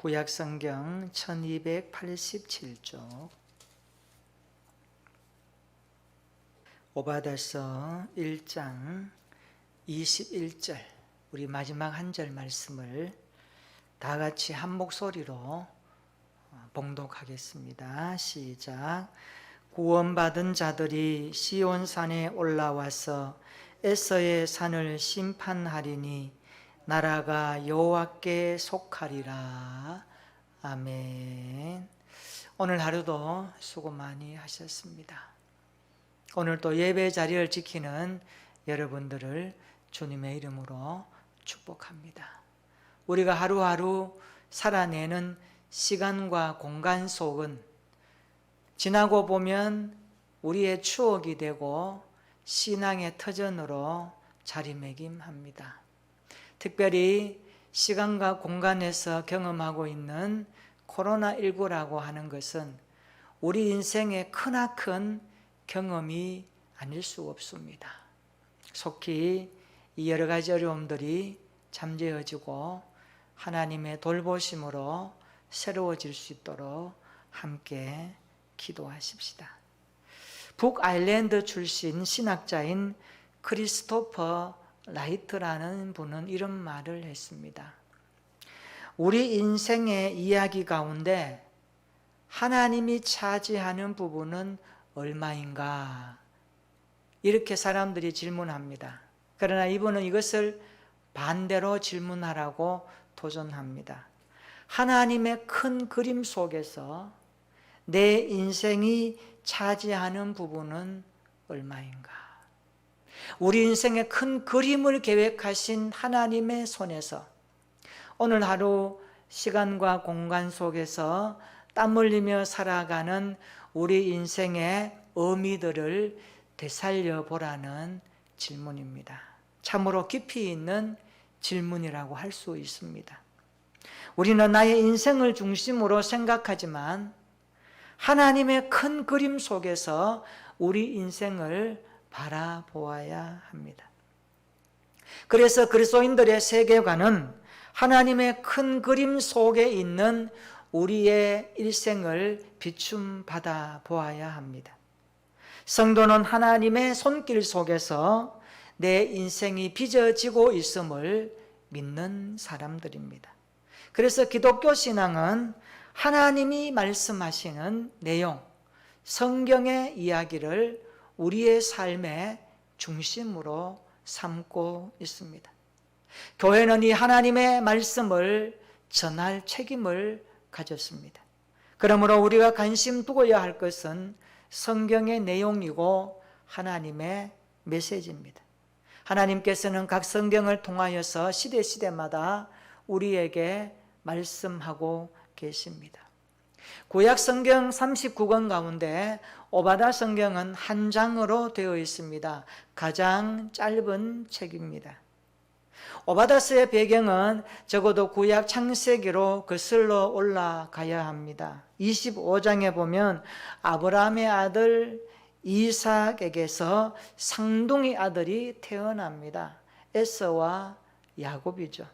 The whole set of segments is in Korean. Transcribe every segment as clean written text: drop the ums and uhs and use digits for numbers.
구약성경 1287쪽 오바다서 1장 21절 우리 마지막 한 절 말씀을 다 같이 한 목소리로 봉독하겠습니다. 시작. 구원받은 자들이 시온산에 올라와서 에서의 산을 심판하리니 나라가 여호와께 속하리라. 아멘. 오늘 하루도 수고 많이 하셨습니다. 오늘 또 예배 자리를 지키는 여러분들을 주님의 이름으로 축복합니다. 우리가 하루하루 살아내는 시간과 공간 속은 지나고 보면 우리의 추억이 되고 신앙의 터전으로 자리매김합니다. 특별히 시간과 공간에서 경험하고 있는 코로나19라고 하는 것은 우리 인생의 크나큰 경험이 아닐 수 없습니다. 속히 이 여러 가지 어려움들이 잠재워지고 하나님의 돌보심으로 새로워질 수 있도록 함께 기도하십시다. 북아일랜드 출신 신학자인 크리스토퍼 라이트라는 분은 이런 말을 했습니다. 우리 인생의 이야기 가운데 하나님이 차지하는 부분은 얼마인가? 이렇게 사람들이 질문합니다. 그러나 이분은 이것을 반대로 질문하라고 도전합니다. 하나님의 큰 그림 속에서 내 인생이 차지하는 부분은 얼마인가? 우리 인생의 큰 그림을 계획하신 하나님의 손에서 오늘 하루 시간과 공간 속에서 땀 흘리며 살아가는 우리 인생의 의미들을 되살려 보라는 질문입니다. 참으로 깊이 있는 질문이라고 할 수 있습니다. 우리는 나의 인생을 중심으로 생각하지만 하나님의 큰 그림 속에서 우리 인생을 바라보아야 합니다. 그래서 그리스도인들의 세계관은 하나님의 큰 그림 속에 있는 우리의 일생을 비춤받아 보아야 합니다. 성도는 하나님의 손길 속에서 내 인생이 빚어지고 있음을 믿는 사람들입니다. 그래서 기독교 신앙은 하나님이 말씀하시는 내용, 성경의 이야기를 우리의 삶의 중심으로 삼고 있습니다. 교회는 이 하나님의 말씀을 전할 책임을 가졌습니다. 그러므로 우리가 관심 두어야 할 것은 성경의 내용이고 하나님의 메시지입니다. 하나님께서는 각 성경을 통하여서 시대마다 우리에게 말씀하고 계십니다. 구약 성경 39권 가운데 오바다 성경은 한 장으로 되어 있습니다. 가장 짧은 책입니다. 오바다서의 배경은 적어도 구약 창세기로 거슬러 올라가야 합니다. 25장에 보면 아브라함의 아들 이삭에게서 쌍둥이 아들이 태어납니다. 에서와 야곱이죠.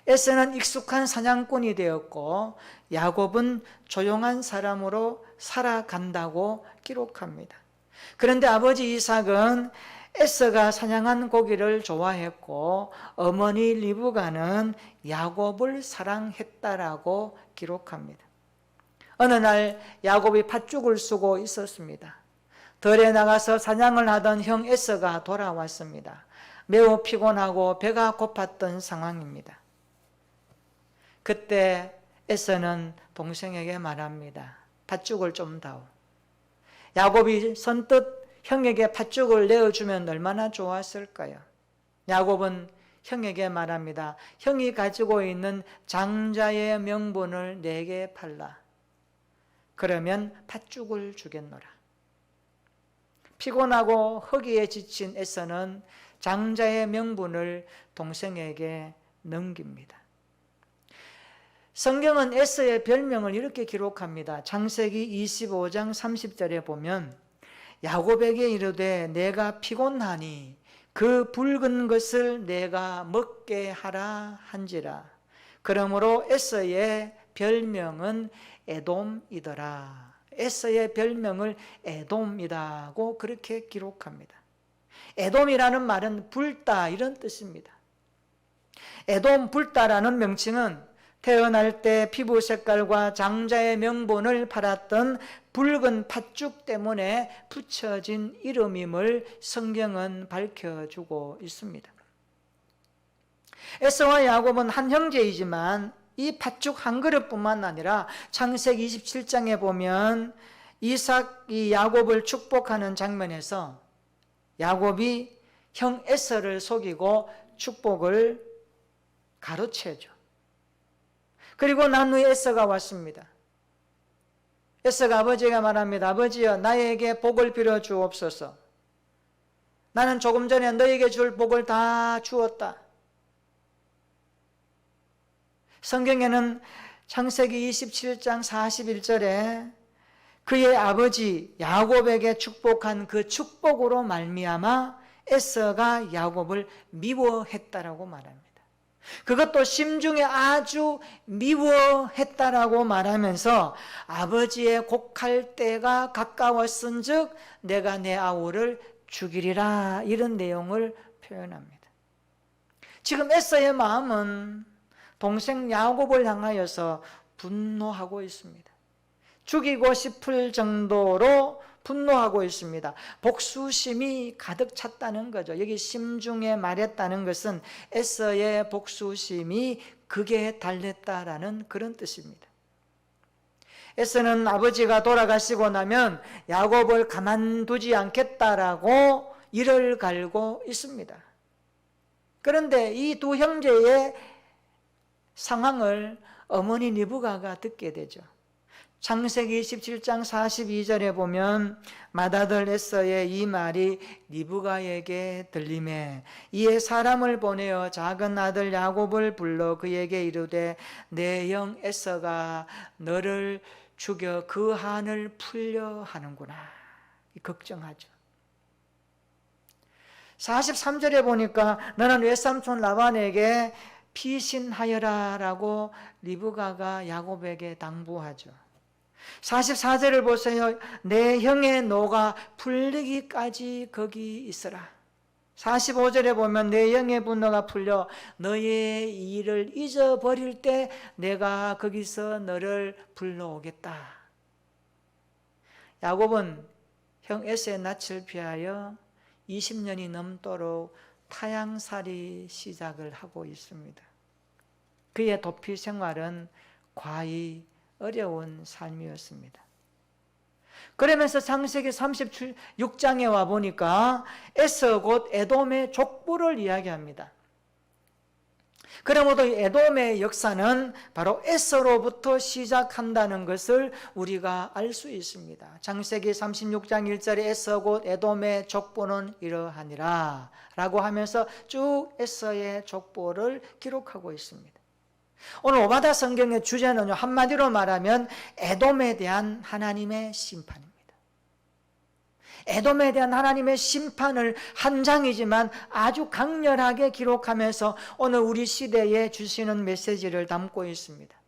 에서는 익숙한 사냥꾼이 되었고 야곱은 조용한 사람으로 살아간다고 기록합니다. 그런데 아버지 이삭은 에서가 사냥한 고기를 좋아했고 어머니 리브가는 야곱을 사랑했다라고 기록합니다. 어느 날 야곱이 팥죽을 쓰고 있었습니다. 들에 나가서 사냥을 하던 형 에서가 돌아왔습니다. 매우 피곤하고 배가 고팠던 상황입니다. 그때 에서는 동생에게 말합니다. 팥죽을 좀 다오. 야곱이 선뜻 형에게 팥죽을 내어주면 얼마나 좋았을까요? 야곱은 형에게 말합니다. 형이 가지고 있는 장자의 명분을 내게 팔라. 그러면 팥죽을 주겠노라. 피곤하고 허기에 지친 에서는 장자의 명분을 동생에게 넘깁니다. 성경은 에서의 별명을 이렇게 기록합니다. 창세기 25장 30절에 보면 야곱에게 이르되 내가 피곤하니 그 붉은 것을 내가 먹게 하라 한지라. 그러므로 에서의 별명은 에돔이더라. 에서의 별명을 에돔이라고 그렇게 기록합니다. 에돔이라는 말은 불다 이런 뜻입니다. 에돔 불다라는 명칭은 태어날 때 피부 색깔과 장자의 명분을 팔았던 붉은 팥죽 때문에 붙여진 이름임을 성경은 밝혀주고 있습니다. 에서와 야곱은 한 형제이지만 이 팥죽 한 그릇뿐만 아니라 창세기 27장에 보면 이삭이 야곱을 축복하는 장면에서 야곱이 형 에서를 속이고 축복을 가로채죠. 그리고 난 후에 에서가 왔습니다. 에서가 아버지가 말합니다. 아버지여, 나에게 복을 빌어 주옵소서. 나는 조금 전에 너에게 줄 복을 다 주었다. 성경에는 창세기 27장 41절에 그의 아버지 야곱에게 축복한 그 축복으로 말미암아 에서가 야곱을 미워했다라고 말합니다. 그것도 심중에 아주 미워했다라고 말하면서 아버지의 곡할 때가 가까웠은즉 내가 내 아우를 죽이리라, 이런 내용을 표현합니다. 지금 에서의 마음은 동생 야곱을 향하여서 분노하고 있습니다. 죽이고 싶을 정도로 분노하고 있습니다. 복수심이 가득 찼다는 거죠. 여기 심중에 말했다는 것은 에서의 복수심이 극에 달했다라는 그런 뜻입니다. 에서는 아버지가 돌아가시고 나면 야곱을 가만두지 않겠다라고 이를 갈고 있습니다. 그런데 이 두 형제의 상황을 어머니 리브가가 듣게 되죠. 창세기 27장 42절에 보면 맏아들 에서의 이 말이 리브가에게 들리매 이에 사람을 보내어 작은 아들 야곱을 불러 그에게 이르되 내 형 에서가 너를 죽여 그 한을 풀려 하는구나. 걱정하죠. 43절에 보니까 너는 외삼촌 라반에게 피신하여라 라고 리브가가 야곱에게 당부하죠. 44절을 보세요. 내 형의 노가 풀리기까지 거기 있으라. 45절에 보면 내 형의 분노가 풀려 너의 일을 잊어버릴 때 내가 거기서 너를 불러오겠다. 야곱은 형 에서의 낯을 피하여 20년이 넘도록 타향살이 시작을 하고 있습니다. 그의 도피 생활은 과히 어려운 삶이었습니다. 그러면서 창세기 36장에 와 보니까 에서 곧 에돔의 족보를 이야기합니다. 그러므로 에돔의 역사는 바로 에서로부터 시작한다는 것을 우리가 알 수 있습니다. 창세기 36장 1절에 에서 곧 에돔의 족보는 이러하니라 라고 하면서 쭉 에서의 족보를 기록하고 있습니다. 오늘 오바다 성경의 주제는요, 한마디로 말하면 에돔에 대한 하나님의 심판입니다. 에돔에 대한 하나님의 심판을 한 장이지만 아주 강렬하게 기록하면서 오늘 우리 시대에 주시는 메시지를 담고 있습니다.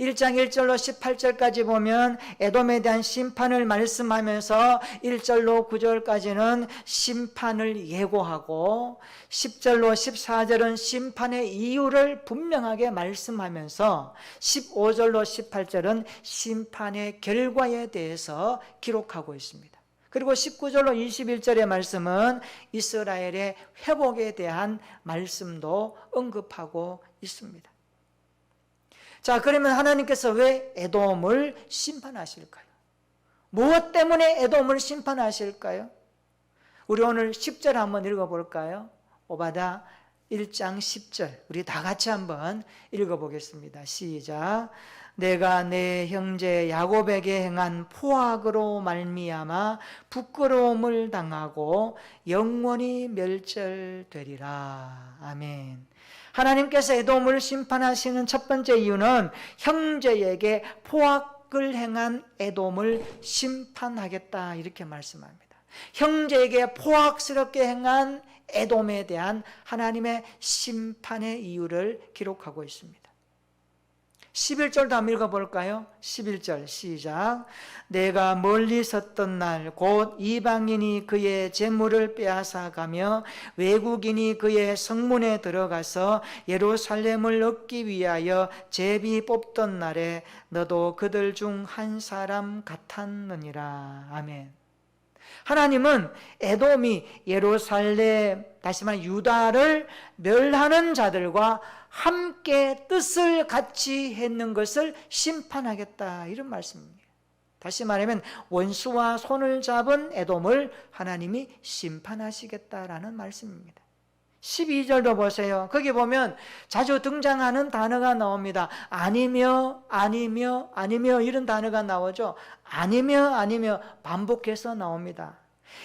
1장 1절로 18절까지 보면 에돔에 대한 심판을 말씀하면서 1절로 9절까지는 심판을 예고하고 10절로 14절은 심판의 이유를 분명하게 말씀하면서 15절로 18절은 심판의 결과에 대해서 기록하고 있습니다. 그리고 19절로 21절의 말씀은 이스라엘의 회복에 대한 말씀도 언급하고 있습니다. 자, 그러면 하나님께서 왜 에돔을 심판하실까요? 무엇 때문에 에돔을 심판하실까요? 우리 오늘 10절 한번 읽어볼까요? 오바다 1장 10절 우리 다 같이 한번 읽어보겠습니다. 시작. 내가 내 형제 야곱에게 행한 포악으로 말미암아 부끄러움을 당하고 영원히 멸절되리라. 아멘. 하나님께서 에돔을 심판하시는 첫 번째 이유는 형제에게 포악을 행한 에돔을 심판하겠다 이렇게 말씀합니다. 형제에게 포악스럽게 행한 에돔에 대한 하나님의 심판의 이유를 기록하고 있습니다. 11절도 한번 읽어볼까요? 11절 시작. 내가 멀리 섰던 날 곧 이방인이 그의 재물을 빼앗아가며 외국인이 그의 성문에 들어가서 예루살렘을 얻기 위하여 제비 뽑던 날에 너도 그들 중 한 사람 같았느니라. 아멘. 하나님은 에돔이 예루살렘, 다시 말해 유다를 멸하는 자들과 함께 뜻을 같이 했는 것을 심판하겠다, 이런 말씀입니다. 다시 말하면 원수와 손을 잡은 에돔을 하나님이 심판하시겠다라는 말씀입니다. 12절도 보세요. 거기 보면 자주 등장하는 단어가 나옵니다. 아니며 아니며 아니며 이런 단어가 나오죠. 아니며 반복해서 나옵니다.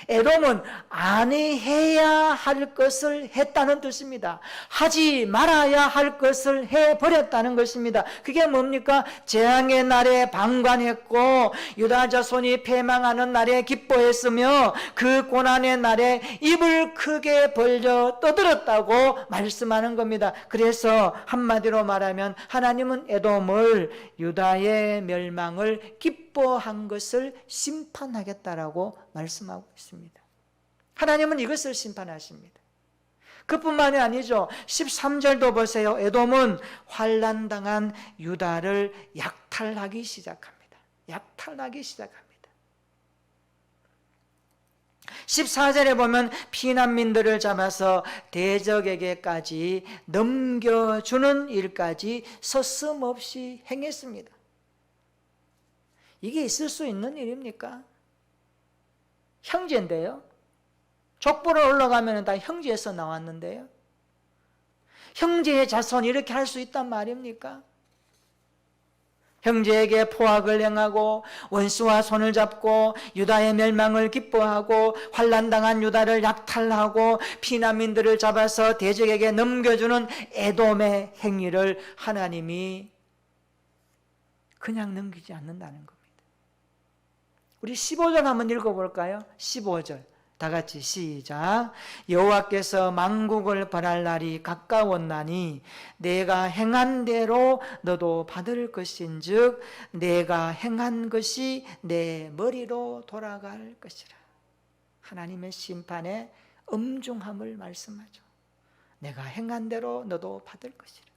에돔은 아니해야 할 것을 했다는 뜻입니다. 하지 말아야 할 것을 해버렸다는 것입니다. 그게 뭡니까? 재앙의 날에 방관했고 유다 자손이 패망하는 날에 기뻐했으며 그 고난의 날에 입을 크게 벌려 떠들었다고 말씀하는 겁니다. 그래서 한마디로 말하면 하나님은 에돔을 유다의 멸망을 기뻐한 것을 심판하겠다라고 말씀하고 있습니다. 하나님은 이것을 심판하십니다. 그뿐만이 아니죠. 13절도 보세요. 에돔은 환난당한 유다를 약탈하기 시작합니다. 약탈하기 시작합니다. 14절에 보면 피난민들을 잡아서 대적에게까지 넘겨주는 일까지 서슴없이 행했습니다. 이게 있을 수 있는 일입니까? 형제인데요. 족보를 올라가면 다 형제에서 나왔는데요. 형제의 자손이 이렇게 할 수 있단 말입니까? 형제에게 포악을 행하고 원수와 손을 잡고 유다의 멸망을 기뻐하고 환난당한 유다를 약탈하고 피난민들을 잡아서 대적에게 넘겨주는 에돔의 행위를 하나님이 그냥 넘기지 않는다는 겁니다. 우리 15절 한번 읽어볼까요? 15절 다 같이 시작. 여호와께서 만국을 벌할 날이 가까웠나니 내가 행한 대로 너도 받을 것인즉 내가 행한 것이 내 머리로 돌아갈 것이라. 하나님의 심판의 엄중함을 말씀하죠. 내가 행한 대로 너도 받을 것이라.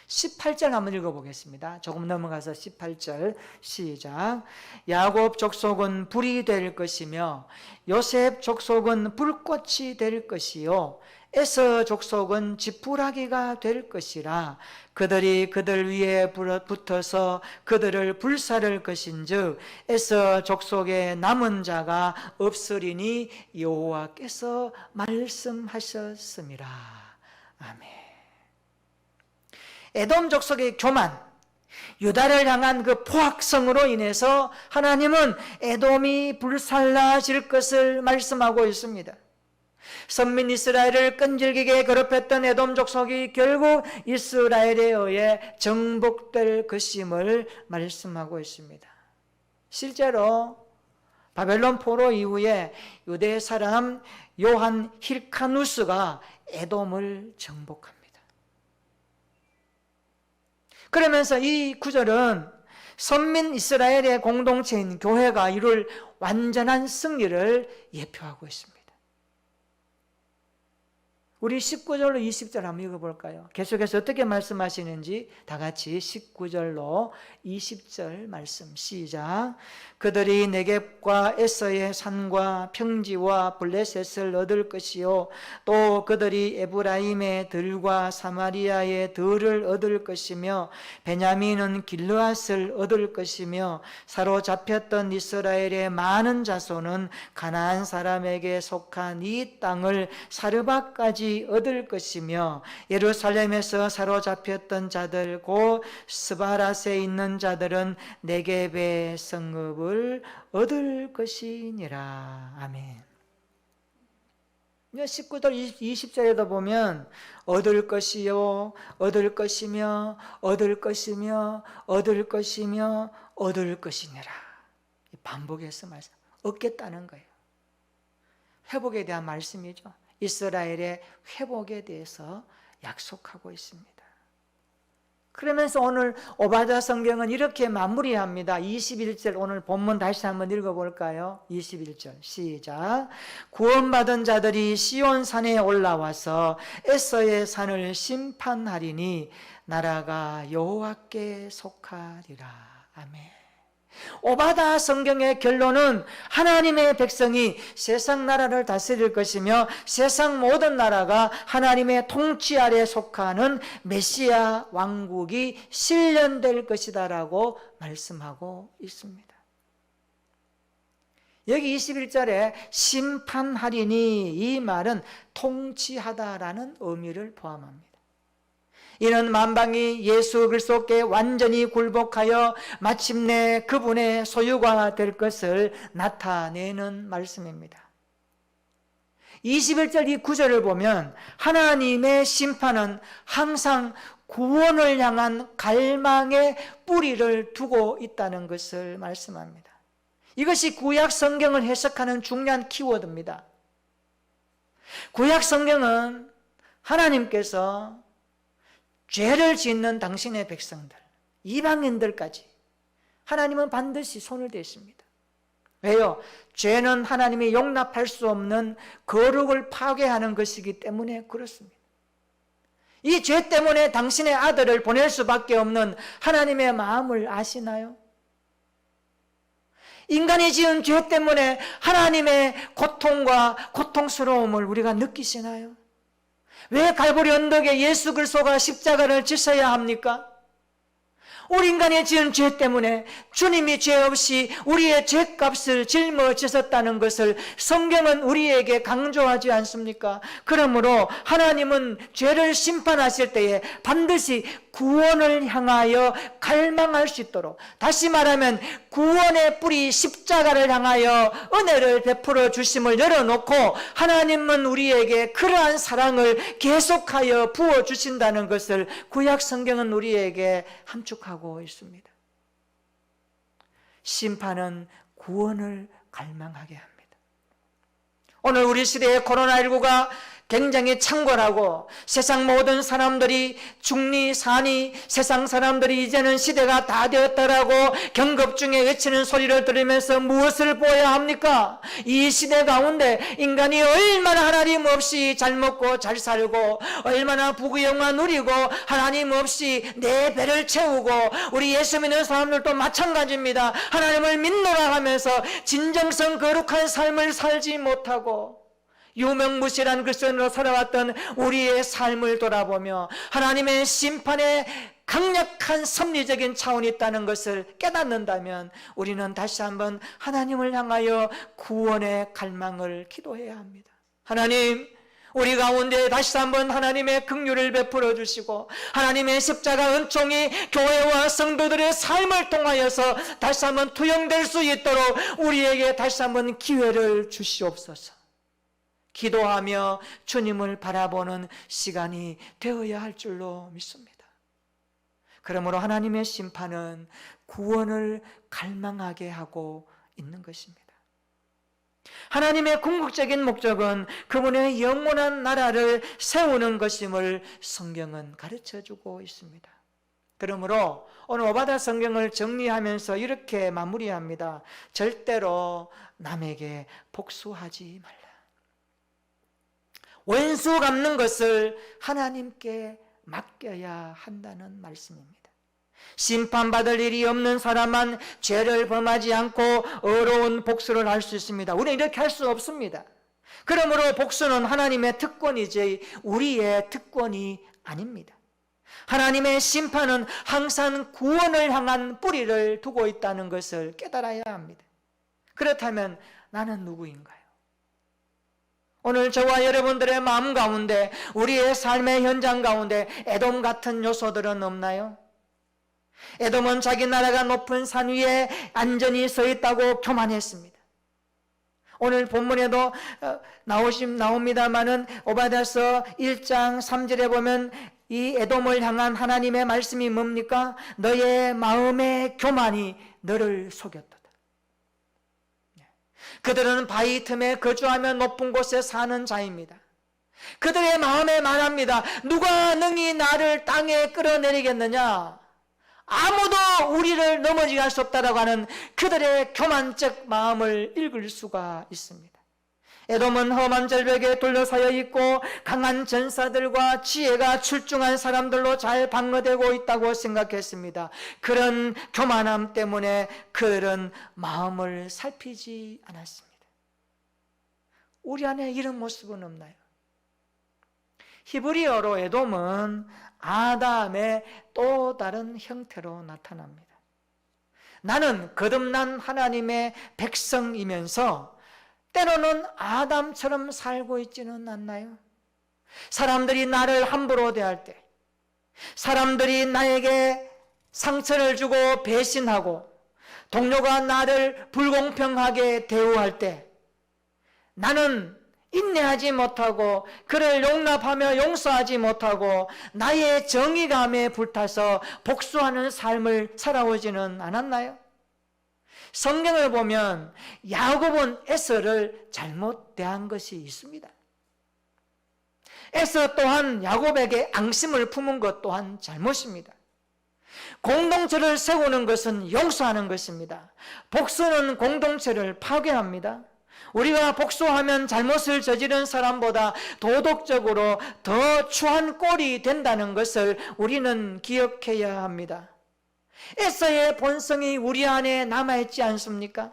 18절 한번 읽어보겠습니다. 조금 넘어가서 18절 시작. 야곱 족속은 불이 될 것이며 요셉 족속은 불꽃이 될 것이요 에서 족속은 지푸라기가 될 것이라. 그들이 그들 위에 붙어서 그들을 불사를 것인즉 에서 족속의 남은 자가 없으리니 여호와께서 말씀하셨음이라. 아멘. 에돔 족속의 교만, 유다를 향한 그 포악성으로 인해서 하나님은 에돔이 불살라질 것을 말씀하고 있습니다. 선민 이스라엘을 끈질기게 괴롭혔던 에돔 족속이 결국 이스라엘에 의해 정복될 것임을 말씀하고 있습니다. 실제로 바벨론 포로 이후에 유대 사람 요한 힐카누스가 에돔을 정복합니다. 그러면서 이 구절은 선민 이스라엘의 공동체인 교회가 이룰 완전한 승리를 예표하고 있습니다. 우리 19절로 20절 한번 읽어볼까요? 계속해서 어떻게 말씀하시는지 다 같이 19절로 20절 말씀 시작. 그들이 네겝과 에서의 산과 평지와 블레셋을 얻을 것이요 또 그들이 에브라임의 들과 사마리아의 들을 얻을 것이며 베냐민은 길르앗을 얻을 것이며 사로잡혔던 이스라엘의 많은 자손은 가나안 사람에게 속한 이 땅을 사르바까지 얻을 것이며 예루살렘에서 사로잡혔던 자들 곧 스바랏에 있는 자들은 네겝의 성읍을 얻을 것이니라. 아멘. 19절 20절에도 보면 얻을 것이요 얻을 것이며 얻을 것이며 얻을 것이며 얻을 것이니라. 반복해서 말씀 얻겠다는 거예요. 회복에 대한 말씀이죠. 이스라엘의 회복에 대해서 약속하고 있습니다. 그러면서 오늘 오바댜 성경은 이렇게 마무리합니다. 21절 오늘 본문 다시 한번 읽어볼까요? 21절 시작. 구원받은 자들이 시온산에 올라와서 에서의 산을 심판하리니 나라가 여호와께 속하리라. 아멘. 오바댜 성경의 결론은 하나님의 백성이 세상 나라를 다스릴 것이며 세상 모든 나라가 하나님의 통치 아래 속하는 메시아 왕국이 실현될 것이다 라고 말씀하고 있습니다. 여기 21절에 심판하리니 이 말은 통치하다라는 의미를 포함합니다. 이는 만방이 예수 그리스도께 완전히 굴복하여 마침내 그분의 소유가 될 것을 나타내는 말씀입니다. 21절 이 구절을 보면 하나님의 심판은 항상 구원을 향한 갈망의 뿌리를 두고 있다는 것을 말씀합니다. 이것이 구약 성경을 해석하는 중요한 키워드입니다. 구약 성경은 하나님께서 죄를 짓는 당신의 백성들, 이방인들까지 하나님은 반드시 손을 대십니다. 왜요? 죄는 하나님이 용납할 수 없는 거룩을 파괴하는 것이기 때문에 그렇습니다. 이 죄 때문에 당신의 아들을 보낼 수밖에 없는 하나님의 마음을 아시나요? 인간이 지은 죄 때문에 하나님의 고통과 고통스러움을 우리가 느끼시나요? 왜 갈보리 언덕에 예수 그리스도가 십자가를 지셔야 합니까? 우리 인간이 지은 죄 때문에 주님이 죄 없이 우리의 죄값을 짊어지셨다는 것을 성경은 우리에게 강조하지 않습니까? 그러므로 하나님은 죄를 심판하실 때에 반드시 구원을 향하여 갈망할 수 있도록, 다시 말하면 구원의 뿌리 십자가를 향하여 은혜를 베풀어 주심을 열어놓고 하나님은 우리에게 그러한 사랑을 계속하여 부어주신다는 것을 구약 성경은 우리에게 함축하고 있습니다. 심판은 구원을 갈망하게 합니다. 오늘 우리 시대의 코로나19가 굉장히 창궐하고 세상 모든 사람들이 중리, 산이, 세상 사람들이 이제는 시대가 다 되었다라고 경급 중에 외치는 소리를 들으면서 무엇을 보아야 합니까? 이 시대 가운데 인간이 얼마나 하나님 없이 잘 먹고 잘 살고 얼마나 부귀영화 누리고 하나님 없이 내 배를 채우고 우리 예수 믿는 사람들도 마찬가지입니다. 하나님을 믿노라 하면서 진정성 거룩한 삶을 살지 못하고 유명무실한 그리스도인으로 살아왔던 우리의 삶을 돌아보며 하나님의 심판에 강력한 섭리적인 차원이 있다는 것을 깨닫는다면 우리는 다시 한번 하나님을 향하여 구원의 갈망을 기도해야 합니다. 하나님, 우리 가운데 다시 한번 하나님의 긍휼을 베풀어 주시고 하나님의 십자가 은총이 교회와 성도들의 삶을 통하여서 다시 한번 투영될 수 있도록 우리에게 다시 한번 기회를 주시옵소서. 기도하며 주님을 바라보는 시간이 되어야 할 줄로 믿습니다. 그러므로 하나님의 심판은 구원을 갈망하게 하고 있는 것입니다. 하나님의 궁극적인 목적은 그분의 영원한 나라를 세우는 것임을 성경은 가르쳐주고 있습니다. 그러므로 오늘 오바댜 성경을 정리하면서 이렇게 마무리합니다. 절대로 남에게 복수하지 말라. 원수 갚는 것을 하나님께 맡겨야 한다는 말씀입니다. 심판받을 일이 없는 사람만 죄를 범하지 않고 의로운 복수를 할 수 있습니다. 우리는 이렇게 할 수 없습니다. 그러므로 복수는 하나님의 특권이지 우리의 특권이 아닙니다. 하나님의 심판은 항상 구원을 향한 뿌리를 두고 있다는 것을 깨달아야 합니다. 그렇다면 나는 누구인가요? 오늘 저와 여러분들의 마음 가운데 우리의 삶의 현장 가운데 에돔 같은 요소들은 없나요? 에돔은 자기 나라가 높은 산 위에 안전히 서 있다고 교만했습니다. 오늘 본문에도 나옵니다마는 오바댜서 1장 3절에 보면 이 에돔을 향한 하나님의 말씀이 뭡니까? 너의 마음의 교만이 너를 속였다. 그들은 바위 틈에 거주하며 높은 곳에 사는 자입니다. 그들의 마음에 말합니다. 누가 능히 나를 땅에 끌어내리겠느냐? 아무도 우리를 넘어지게 할 수 없다라고 하는 그들의 교만적 마음을 읽을 수가 있습니다. 에돔은 험한 절벽에 둘러싸여 있고 강한 전사들과 지혜가 출중한 사람들로 잘 방어되고 있다고 생각했습니다. 그런 교만함 때문에 그들은 마음을 살피지 않았습니다. 우리 안에 이런 모습은 없나요? 히브리어로 에돔은 아담의 또 다른 형태로 나타납니다. 나는 거듭난 하나님의 백성이면서 때로는 아담처럼 살고 있지는 않나요? 사람들이 나를 함부로 대할 때, 사람들이 나에게 상처를 주고 배신하고 동료가 나를 불공평하게 대우할 때 나는 인내하지 못하고 그를 용납하며 용서하지 못하고 나의 정의감에 불타서 복수하는 삶을 살아오지는 않았나요? 성경을 보면 야곱은 에서를 잘못 대한 것이 있습니다. 에서 또한 야곱에게 앙심을 품은 것 또한 잘못입니다. 공동체를 세우는 것은 용서하는 것입니다. 복수는 공동체를 파괴합니다. 우리가 복수하면 잘못을 저지른 사람보다 도덕적으로 더 추한 꼴이 된다는 것을 우리는 기억해야 합니다. 에서의 본성이 우리 안에 남아있지 않습니까?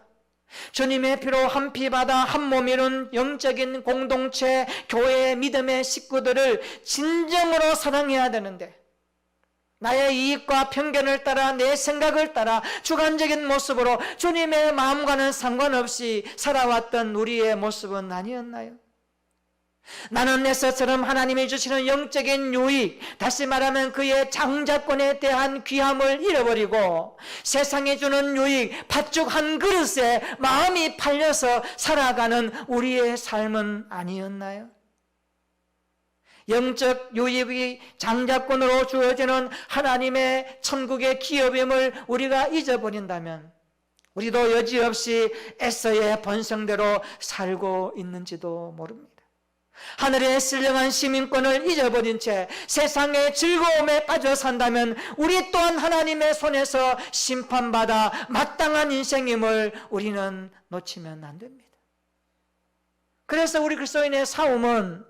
주님의 피로 한 피 받아 한 몸 이룬 영적인 공동체, 교회, 믿음의 식구들을 진정으로 사랑해야 되는데 나의 이익과 편견을 따라 내 생각을 따라 주관적인 모습으로 주님의 마음과는 상관없이 살아왔던 우리의 모습은 아니었나요? 나는 에서처럼 하나님이 주시는 영적인 유익, 다시 말하면 그의 장자권에 대한 귀함을 잃어버리고 세상이 주는 유익, 팥죽 한 그릇에 마음이 팔려서 살아가는 우리의 삶은 아니었나요? 영적 유익이 장자권으로 주어지는 하나님의 천국의 기업임을 우리가 잊어버린다면 우리도 여지없이 에서의 본성대로 살고 있는지도 모릅니다. 하늘의 신령한 시민권을 잊어버린 채 세상의 즐거움에 빠져 산다면 우리 또한 하나님의 손에서 심판받아 마땅한 인생임을 우리는 놓치면 안 됩니다. 그래서 우리 그리스도인의 싸움은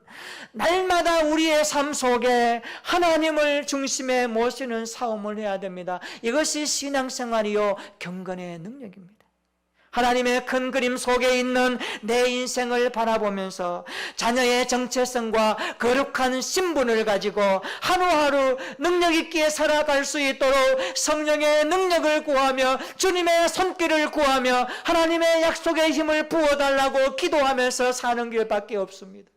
날마다 우리의 삶 속에 하나님을 중심에 모시는 싸움을 해야 됩니다. 이것이 신앙생활이요 경건의 능력입니다. 하나님의 큰 그림 속에 있는 내 인생을 바라보면서 자녀의 정체성과 거룩한 신분을 가지고 하루하루 능력 있게 살아갈 수 있도록 성령의 능력을 구하며 주님의 손길을 구하며 하나님의 약속의 힘을 부어달라고 기도하면서 사는 길밖에 없습니다.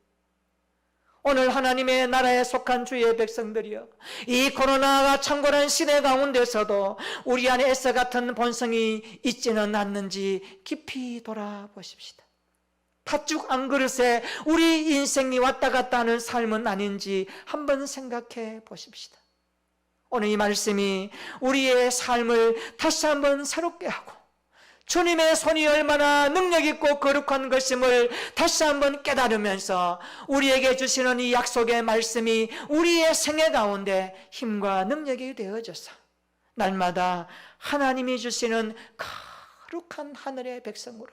오늘 하나님의 나라에 속한 주의 백성들이여, 이 코로나가 창궐한 시대 가운데서도 우리 안에 에서 같은 본성이 있지는 않는지 깊이 돌아보십시다. 팥죽 한 그릇에 우리 인생이 왔다 갔다 하는 삶은 아닌지 한번 생각해 보십시다. 오늘 이 말씀이 우리의 삶을 다시 한번 새롭게 하고 주님의 손이 얼마나 능력있고 거룩한 것임을 다시 한번 깨달으면서 우리에게 주시는 이 약속의 말씀이 우리의 생애 가운데 힘과 능력이 되어져서 날마다 하나님이 주시는 거룩한 하늘의 백성으로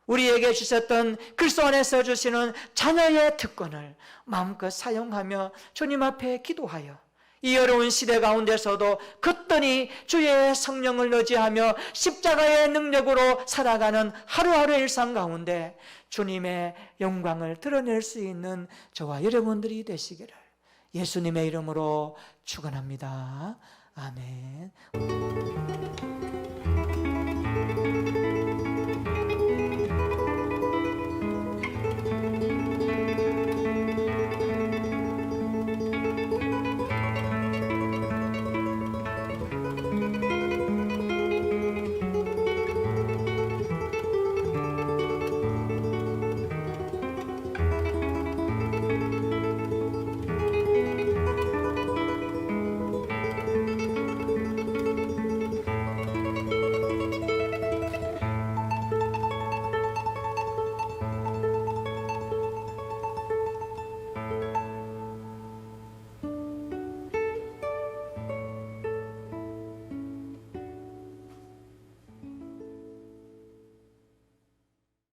우리에게 주셨던 그리스도 안에서 주시는 자녀의 특권을 마음껏 사용하며 주님 앞에 기도하여 이 어려운 시대 가운데서도 거뜬히 주의 성령을 의지하며 십자가의 능력으로 살아가는 하루하루의 일상 가운데 주님의 영광을 드러낼 수 있는 저와 여러분들이 되시기를 예수님의 이름으로 축원합니다. 아멘.